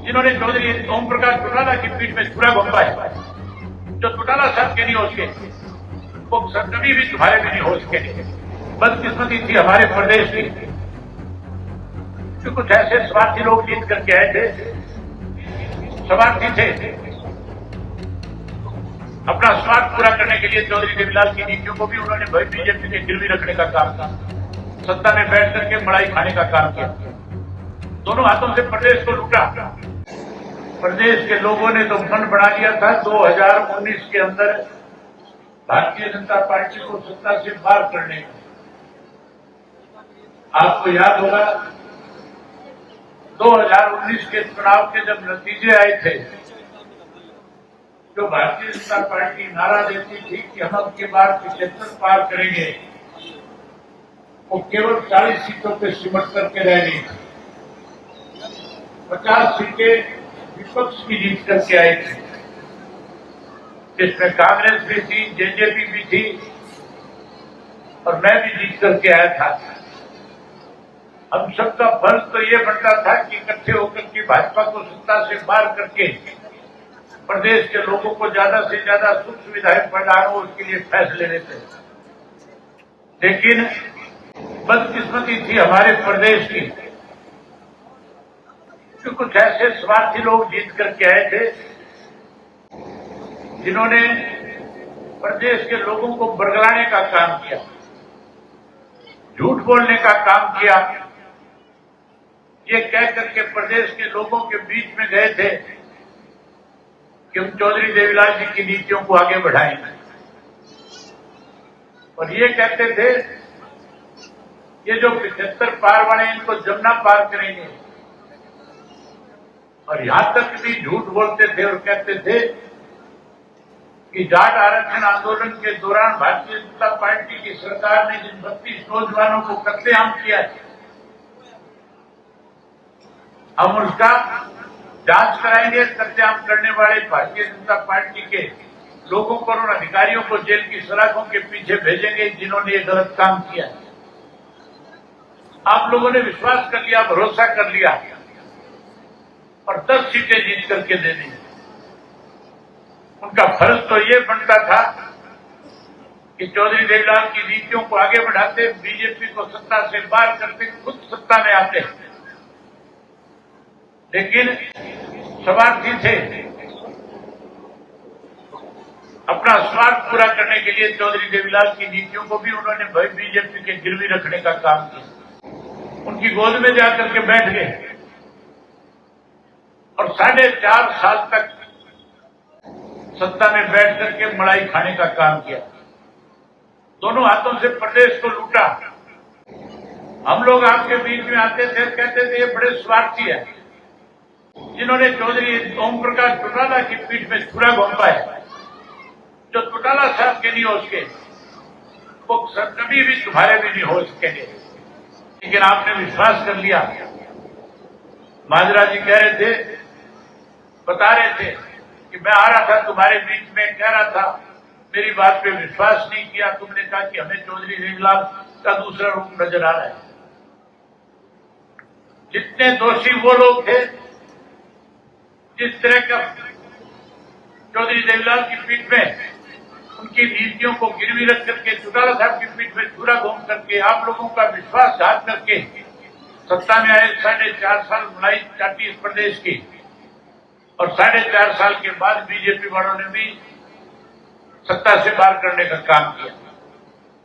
जिन्होंने चौधरी ओम प्रकाश चौटाला की पीठ में छुरा घोंपा है, जो चौटाला साहब के नहीं हो सके वो कभी भी तुम्हारे भी नहीं हो सके। बदकिस्मती थी हमारे प्रदेश की कि कुछ ऐसे स्वार्थी लोग जीत करके आए थे, स्वार्थी थे, अपना स्वार्थ पूरा करने के लिए चौधरी देवीलाल की नीतियों को भी उन्होंने बीजेपी के गिरवी रखने का काम किया, सत्ता में बैठ करके मलाई खाने का काम किया, दोनों हाथों से प्रदेश को लूटा। प्रदेश के लोगों ने तो फंड बना लिया था 2019 के अंदर भारतीय जनता पार्टी को सत्ता से बाहर करने का। आपको याद होगा 2019 के चुनाव के जब नतीजे आए थे, जो भारतीय जनता पार्टी नारा देती थी कि हम अब की बार 75 पार करेंगे, वो केवल 40 सीटों पे सिमट करके रह गई थी। 50 सीटें विपक्ष की जीत करके आई थी, जिसमें कांग्रेस भी थी, जेजेपी भी थी और मैं भी जीत करके आया था। हम सबका फर्ज तो ये बनता था कि इकट्ठे होकर के भाजपा को सत्ता से बाहर करके प्रदेश के लोगों को ज्यादा से ज्यादा सुख सुविधाएं प्रदान हो, उसके लिए फैसले लेते। लेकिन बदकिस्मती थी हमारे प्रदेश की कि कुछ ऐसे स्वार्थी लोग जीत करके आए थे, जिन्होंने प्रदेश के लोगों को बरगलाने का काम किया, झूठ बोलने का काम किया, ये कह करके प्रदेश के लोगों के बीच में गए थे कि हम चौधरी देवीलाल जी की नीतियों को आगे बढ़ाएंगे और ये कहते थे ये जो 75 पार वाले इनको जमुना पार करेंगे, और यहां तक भी झूठ बोलते थे और कहते थे कि जाट आरक्षण आंदोलन के दौरान भारतीय जनता पार्टी की सरकार ने जिन 32 नौजवानों को कत्लेआम किया है, हम उसका जांच कराएंगे। कत्लेआम करने वाले भारतीय जनता पार्टी के लोगों को और अधिकारियों को जेल की सलाखों के पीछे भेजेंगे जिन्होंने ये गलत काम किया। आप लोगों ने विश्वास कर लिया, भरोसा कर लिया और 10 सीटें जीत करके दे दी। उनका फर्ज तो ये बनता था कि चौधरी देवीलाल की नीतियों को आगे बढ़ाते, बीजेपी को सत्ता से बाहर करते, खुद सत्ता में आते, लेकिन स्वार्थी थे। अपना स्वार्थ पूरा करने के लिए चौधरी देवीलाल की नीतियों को भी उन्होंने बीजेपी के गिरवी रखने का काम किया, उनकी गोद में जाकर के बैठ गए और 4.5 साल तक सत्ता में बैठ करके मलाई खाने का काम किया, दोनों हाथों से प्रदेश को लूटा। हम लोग आपके बीच में आते थे, कहते थे ये बड़े स्वार्थी है, जिन्होंने चौधरी ओम प्रकाश चौटाला की पीठ में छुरा घोंपा है, जो चौटाला साहब के नहीं हो सके वो कभी भी तुम्हारे भी नहीं हो सकेंगे। लेकिन आपने विश्वास कर लिया। माजरा जी कह रहे थे, बता रहे थे कि मैं आ रहा था तुम्हारे बीच में, कह रहा था, मेरी बात पे विश्वास नहीं किया। तुमने कहा कि हमें चौधरी देवीलाल का दूसरा रूप नजर आ रहा है। जितने दोषी वो लोग थे, जिस तरह का चौधरी देवीलाल की पीठ में उनकी नीतियों को गिरवी रख करके चौटाला साहब की पीठ में छुरा घोंप करके आप लोगों का विश्वासघात करके सत्ता में आए, 4.5 साल मलाई चाटी इस प्रदेश की, और 4.5 साल के बाद बीजेपी वालों ने भी सत्ता से बाहर करने का काम किया।